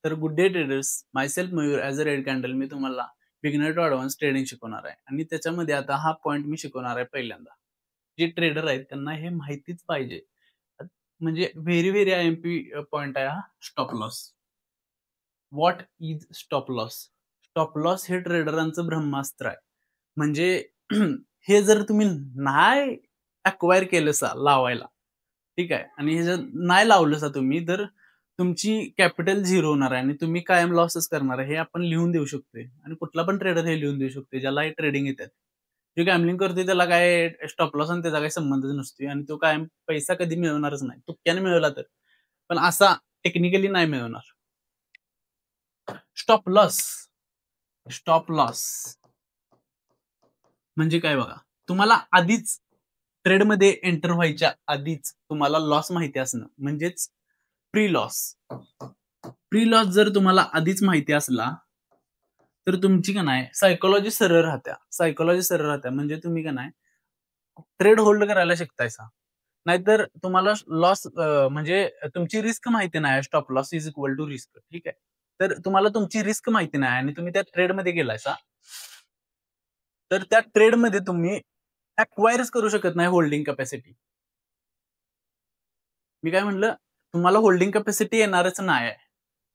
तर good day traders, myself Mayur as a red candle मी तुम्हाला बिगिनर टू ॲडव्हान्स ट्रेडिंग शिकवणार आहे आणि त्याच्यामध्ये आता हा पॉइंट मी शिकवणार आहे पहिल्यांदा. जे ट्रेडर आहेत त्यांना हे माहितीच पाहिजे. म्हणजे व्हेरी व्हेरी आय-एम-पी पॉइंट आहे हा stop loss. What is stop loss? Stop loss हे ट्रेडरांचं ब्रह्मास्त्र आहे. म्हणजे हे जर तुम्ही नाही अक्वायर केलंसा लावायला, ठीक आहे, आणि हे जर नाही लावलंसा तुम्ही, तर तुमची कॅपिटल झिरो होणार आहे आणि तुम्ही कायम लॉसच करणार आहे. हे आपण लिहून देऊ शकतोय आणि कुठला पण ट्रेडर हे लिहून देऊ शकतोय ज्याला हे ट्रेडिंग येतात. जो गॅमलिंग करतोय त्याला काय स्टॉप लॉस आणि त्याचा काही संबंधच नसतोय आणि तो कायम पैसा कधी मिळवणारच नाही. तुक्क्याने मिळवला तर. पण असा टेक्निकली नाही मिळवणार. Stop loss. स्टॉप लॉस म्हणजे काय बघा, तुम्हाला आधीच ट्रेडमध्ये एंटर व्हायच्या आधीच तुम्हाला लॉस माहिती असणं म्हणजेच प्री लॉस. प्री लॉस जर तुम्हाला आधीच माहिती असला तर तुमची का नाही सायकोलॉजी सरळ राहत्या. सायकोलॉजी सरळ राहत्या म्हणजे तुम्ही का नाही ट्रेड होल्ड करायला शिकतायसा. नाहीतर तुम्हाला लॉस म्हणजे तुमची रिस्क माहिती नाही. Stop loss is equal to risk. ठीक आहे. तर तुम्हाला तुमची रिस्क माहिती नाही आणि तुम्ही त्या ट्रेडमध्ये गेलायसा, तर त्या ट्रेडमध्ये तुम्ही अक्वायरच करू शकत नाही होल्डिंग कॅपॅसिटी. मी काय म्हणलं, तुम्हाला होल्डिंग कॅपॅसिटी येणारच नाही.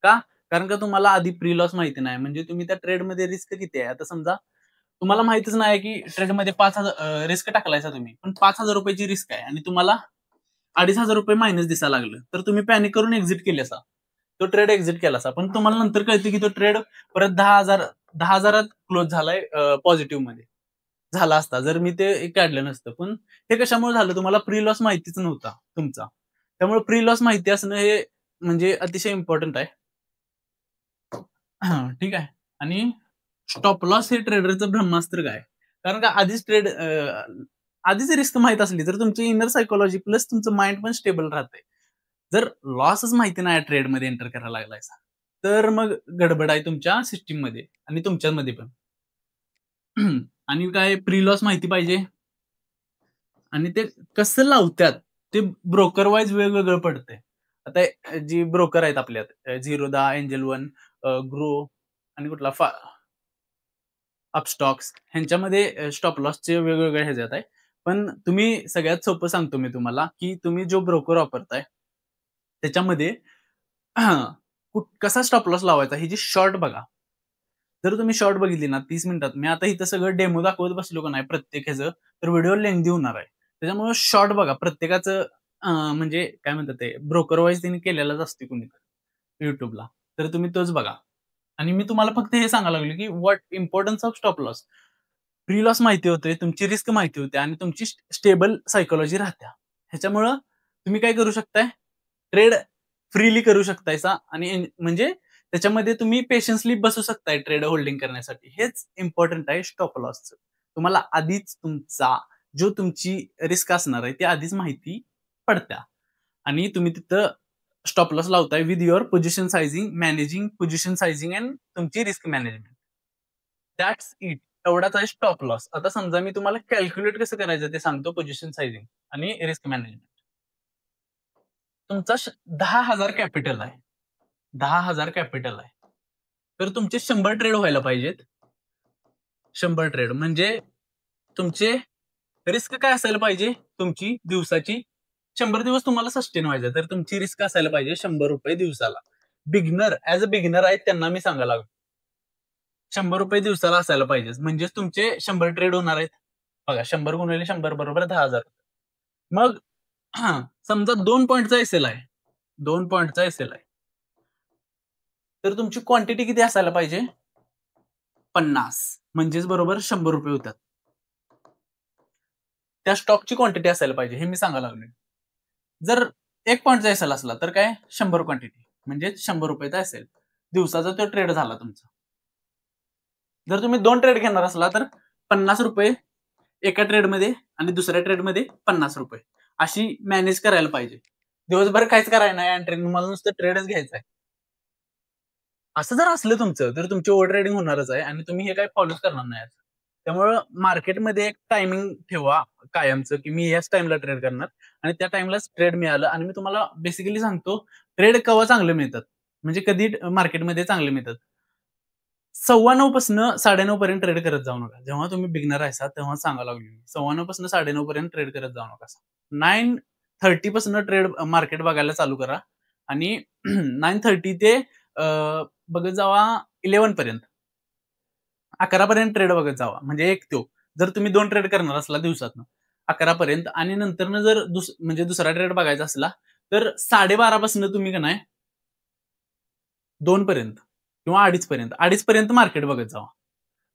का? कारण का तुम्हाला आधी प्री लॉस माहिती नाही. म्हणजे तुम्ही त्या ट्रेडमध्ये रिस्क किती आहे? आता समजा तुम्हाला माहितच नाही की ट्रेडमध्ये 5,000 रिस्क टाकलायसा तुम्ही. पण ₹5,000 ची रिस्क आहे आणि तुम्हाला ₹2,500 मायनस दिसायला लागलं. तर तुम्ही पॅनिक करून एक्झिट केल्यासा. तो ट्रेड एक्झिट केलासा. पण तुम्हाला नंतर कळतं की तो ट्रेड परत 10,000 क्लोज झालाय पॉझिटिव्हमध्ये. झाला असता जर मी ते काढलं नसतं. पण हे कशामुळे झालं? तुम्हाला प्री लॉस माहितीच नव्हता तुमचा. त्यामुळे प्री लॉस माहिती असणं हे म्हणजे अतिशय इम्पॉर्टंट आहे. ठीक आहे. आणि स्टॉप लॉस हे ट्रेडरचं ब्रह्मास्त्र काय? कारण का आधीच रिस्क माहीत असली तर तुमची इनर सायकॉलॉजी प्लस तुमचं माइंड पण स्टेबल राहतंय. जर लॉसच माहिती नाही ट्रेडमध्ये एंटर करायला लागलायसा, तर मग गडबड आहे तुमच्या सिस्टममध्ये आणि तुमच्यामध्ये पण. आणि काय प्री लॉस माहिती पाहिजे आणि ते कसं लावतात ते ब्रोकर वाईज वेगवेगळं पडतंय. आता जी ब्रोकर आहेत आपल्यात झिरोदा, एंजल वन, ग्रो आणि कुठला अपस्टॉक्स ह्यांच्यामध्ये स्टॉप लॉसचे वेगवेगळे ह्याच्यात आहे. पण तुम्ही सगळ्यात सोपं सांगतो मी तुम्हाला, की तुम्ही जो ब्रोकर वापरताय त्याच्यामध्ये कसा स्टॉप लॉस लावायचा ही जी शॉर्ट बघा. जर तुम्ही शॉर्ट बघितली ना 30 मिनिटात, मी आता इथं सगळं डेमो दाखवत बसलो का नाही प्रत्येक ह्याचं, तर व्हिडिओ लेंथी होणार आहे. त्याच्यामुळे शॉर्ट बघा प्रत्येकाचं म्हणजे काय म्हणतात ते ब्रोकर वाईज त्यांनी केलेलाच असते कुणीतरी YouTubeला. तर तुम्ही तोच बघा. आणि मी तुम्हाला फक्त हे सांगायला लागलो, की what importance of stop loss. Pre loss माहिती होते, तुमची रिस्क माहिती होते आणि तुमची स्टेबल सायकॉलॉजी राहत्या. ह्याच्यामुळं तुम्ही काय करू शकताय? ट्रेड फ्रीली करू शकतायसा आणि म्हणजे त्याच्यामध्ये तुम्ही पेशन्सली बसू शकताय ट्रेड होल्डिंग करण्यासाठी. हेच इम्पॉर्टंट आहे स्टॉप लॉसचं. तुम्हाला आधीच तुमची रिस्क असणार आहे, ती आधीच माहिती पडत्या आणि तुम्ही तिथं स्टॉप लॉस लावताय with your position sizing, managing position sizing and तुमची रिस्क मॅनेजमेंट. That's it. एवढाच आहे स्टॉप लॉस. आता समजा मी तुम्हाला कॅल्क्युलेट कसं करायचं ते सांगतो पोझिशन सायझिंग आणि रिस्क मॅनेजमेंट. तुमचा 10,000 कॅपिटल आहे. 10,000 कॅपिटल आहे. तर तुमचे 100 ट्रेड व्हायला पाहिजेत. 100 ट्रेड म्हणजे तुमचे रिस्क काय असायला पाहिजे? तुमची दिवसाची 100 दिवस तुम्हाला सस्टेन व्हायचं. तर तुमची रिस्क असायला पाहिजे ₹100 दिवसाला. ॲज अ बिगिनर आहेत त्यांना मी सांगायला लागलो. ₹100 दिवसाला असायला पाहिजे. म्हणजेच तुमचे 100 ट्रेड होणार आहेत. बघा 100 गुणिले 100 बरोबर 10,000. मग समजा 2 पॉइंटचा एस-एल आहे. 2 पॉइंटचा एस-एल आहे. तर तुमची क्वांटिटी किती असायला पाहिजे? 50 म्हणजेच बरोबर ₹100 होतात. त्या स्टॉकची क्वांटिटी असायला पाहिजे हे मी सांगायला लागलोय. जर 1 पॉइंटचा एस-एल असला तर काय 100 क्वांटिटी म्हणजे ₹100 एस-एल. दिवसाचा तो ट्रेड झाला तुमचा. जर तुम्ही 2 ट्रेड घेणार असला तर ₹50 एका ट्रेडमध्ये आणि दुसऱ्या ट्रेडमध्ये ₹50 अशी मॅनेज करायला पाहिजे. दिवसभर काहीच करायचं नाही आणि तुम्हाला नुसतं ट्रेडच घ्यायचा आहे. असं जर असलं तुमचं, तर तुमची ओव्हर ट्रेडिंग होणारच आहे आणि तुम्ही हे काही फॉलोच करणार नाही. त्यामुळं मार्केटमध्ये एक टायमिंग ठेवा कायमचं, की मी याच टाईमला ट्रेड करणार आणि त्या टाईमलाच ट्रेड मिळालं आणि मी तुम्हाला बेसिकली सांगतो, ट्रेड केव्हा चांगले मिळतात. म्हणजे कधी मार्केटमध्ये चांगले मिळतात. 9:15 पासून 9:30 पर्यंत ट्रेड करत जाऊ नका. जेव्हा तुम्ही बिगिनर आहेसा तेव्हा सांगायला लागलो मी. 9:15 पासून 9:30 पर्यंत ट्रेड करत जाऊ नका. 9:30 पासून ट्रेड मार्केट बघायला चालू करा आणि 9:30 ते बघत जावा 11 पर्यंत. 11 पर्यंत ट्रेड बघत जावा. म्हणजे एक तो. जर तुम्ही 2 ट्रेड करणार असला दिवसातनं 11 पर्यंत आणि नंतरनं जर म्हणजे दुसरा ट्रेड बघायचा असला, तर 12:30 पासून तुम्ही का नाही 2 पर्यंत किंवा 2:30 पर्यंत. 2:30 पर्यंत मार्केट बघत जावा.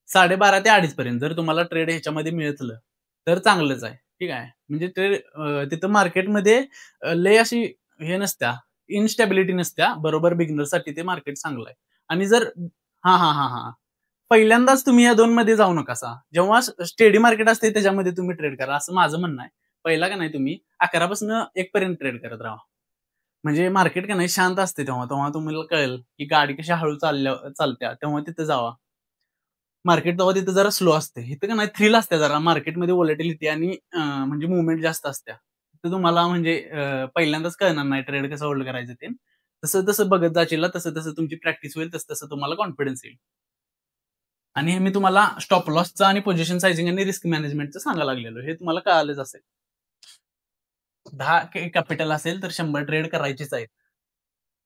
12:30 ते 2:30 पर्यंत जर तुम्हाला ट्रेड ह्याच्यामध्ये मिळतलं, तर चांगलंच आहे. ठीक आहे. म्हणजे ते तिथं मार्केटमध्ये लय अशी हे नसत्या, इन्स्टॅबिलिटी नसत्या. बरोबर बिगिनरसाठी ते मार्केट चांगलं आहे. आणि जर हां, हां, हां, हां. पहिल्यांदाच तुम्ही या 2 मध्ये जाऊ नकासा. जेव्हा स्टेडी मार्केट असते त्याच्यामध्ये तुम्ही ट्रेड करा, असं माझं म्हणणं आहे. पहिला का नाही तुम्ही 11 पासून 1 पर्यंत ट्रेड करत राहा. म्हणजे मार्केट का नाही शांत असते तेव्हा. तेव्हा तुम्हाला कळेल, की गाडी कशी हळू चालत्या. तेव्हा तिथं जावा. मार्केट तेव्हा तिथं जरा स्लो असते. इथं का नाही थ्रिल असते जरा मार्केटमध्ये व्हॉलॅटिलिटी आणि म्हणजे मूव्हमेंट जास्त असत्या. तर तुम्हाला म्हणजे पहिल्यांदाच कळणार नाही ट्रेड कसं होल्ड करायचं ते. तसं-तसं बघत जाशील तसं-तसं तुमची प्रॅक्टिस होईल, तसं-तसं तुम्हाला कॉन्फिडन्स येईल. आणि हे मी तुम्हाला स्टॉप लॉसचा आणि पोझिशन सायझिंग आणि रिस्क मॅनेजमेंटचं सांगायला लागलेलो. हे तुम्हाला कळालंच असेल. 10 कॅपिटल असेल तर 100 ट्रेड करायचीच आहेत.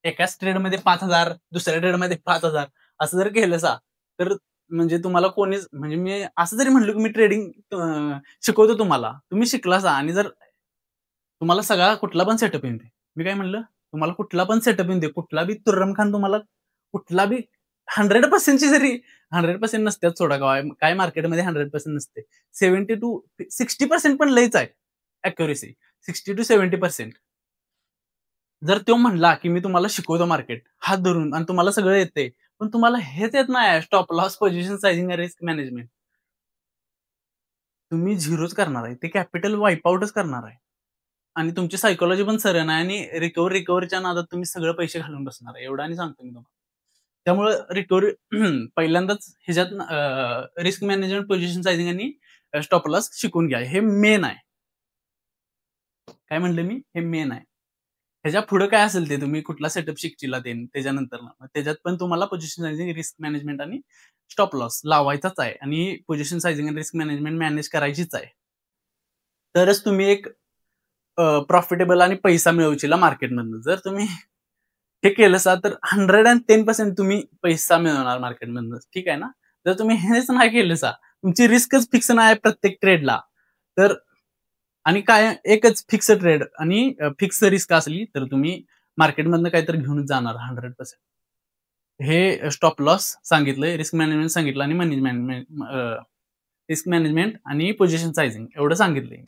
एकाच ट्रेडमध्ये 5,000 दुसऱ्या ट्रेडमध्ये 5,000 असं जर केलंसा, तर म्हणजे तुम्हाला कोणीच म्हणजे मी असं जरी म्हटलं, की मी ट्रेडिंग शिकवतो तुम्हाला. तुम्ही शिकलासा आणि जर तुम्हाला सगळा कुठला पण सेटअप येऊन दे. मी काय म्हणलं? तुम्हाला कुठला पण सेटअप येऊन दे. कुठला बी तुर्रम खान तुम्हाला कुठला बी 100% ची जरी 100% नसत्याच सोडा काय मार्केटमध्ये 100% नसते. 70 टू 60% पण लयच आहे ॲक्युरसी. 60 टू 70% जर तो म्हणला, की मी तुम्हाला शिकवतो मार्केट हात धरून आणि तुम्हाला सगळं येतंय. पण तुम्हाला हेच येत नाही स्टॉप लॉस, पोझिशन सायझिंग आणि रिस्क मॅनेजमेंट. तुम्ही झिरोच करणार आहे. ते कॅपिटल वाईप आउटच करणार आहे. आणि तुमची सायकॉलॉजी पण सरळ नाही आणि रिकव्हरीच्या नादात तुम्ही सगळे पैसे घालून बसणार आहे. एवढं आणि सांगतो मी तुम्हाला. त्यामुळे रिकव्हरी पहिल्यांदाच ह्याच्यात रिस्क मॅनेजमेंट, पोझिशन सायझिंग आणि स्टॉप लॉस शिकून घ्या. हे मेन आहे. काय म्हणलं मी? हे मेन आहे. ह्याच्या पुढे काय असेल ते तुम्ही कुठला सेटअप शिकचीला त्याच्यानंतर त्याच्यात पण तुम्हाला पोझिशन सायझिंग, रिस्क मॅनेजमेंट आणि स्टॉप लॉस लावायचाच आहे आणि पोझिशन सायझिंग आणि रिस्क मॅनेजमेंट मॅनेज करायचीच आहे. तरच तुम्ही एक प्रॉफिटेबल आणि पैसा मिळवशीला मार्केटमधनं. जर तुम्ही हे केलंसा तर 110% तुम्ही पैसा मिळवणार मार्केटमधनं. ठीक आहे ना? जर तुम्ही हेच नाही केलंसा, तुमची रिस्कच फिक्स नाही प्रत्येक ट्रेडला, तर आणि काय एकच फिक्स ट्रेड आणि फिक्स रिस्क असली, तर तुम्ही मार्केटमधनं काहीतरी घेऊनच जाणार 100%. हे स्टॉप लॉस सांगितलंय, रिस्क मॅनेजमेंट सांगितलं आणि रिस्क मॅनेजमेंट आणि पोझिशन सायझिंग एवढं सांगितलंय.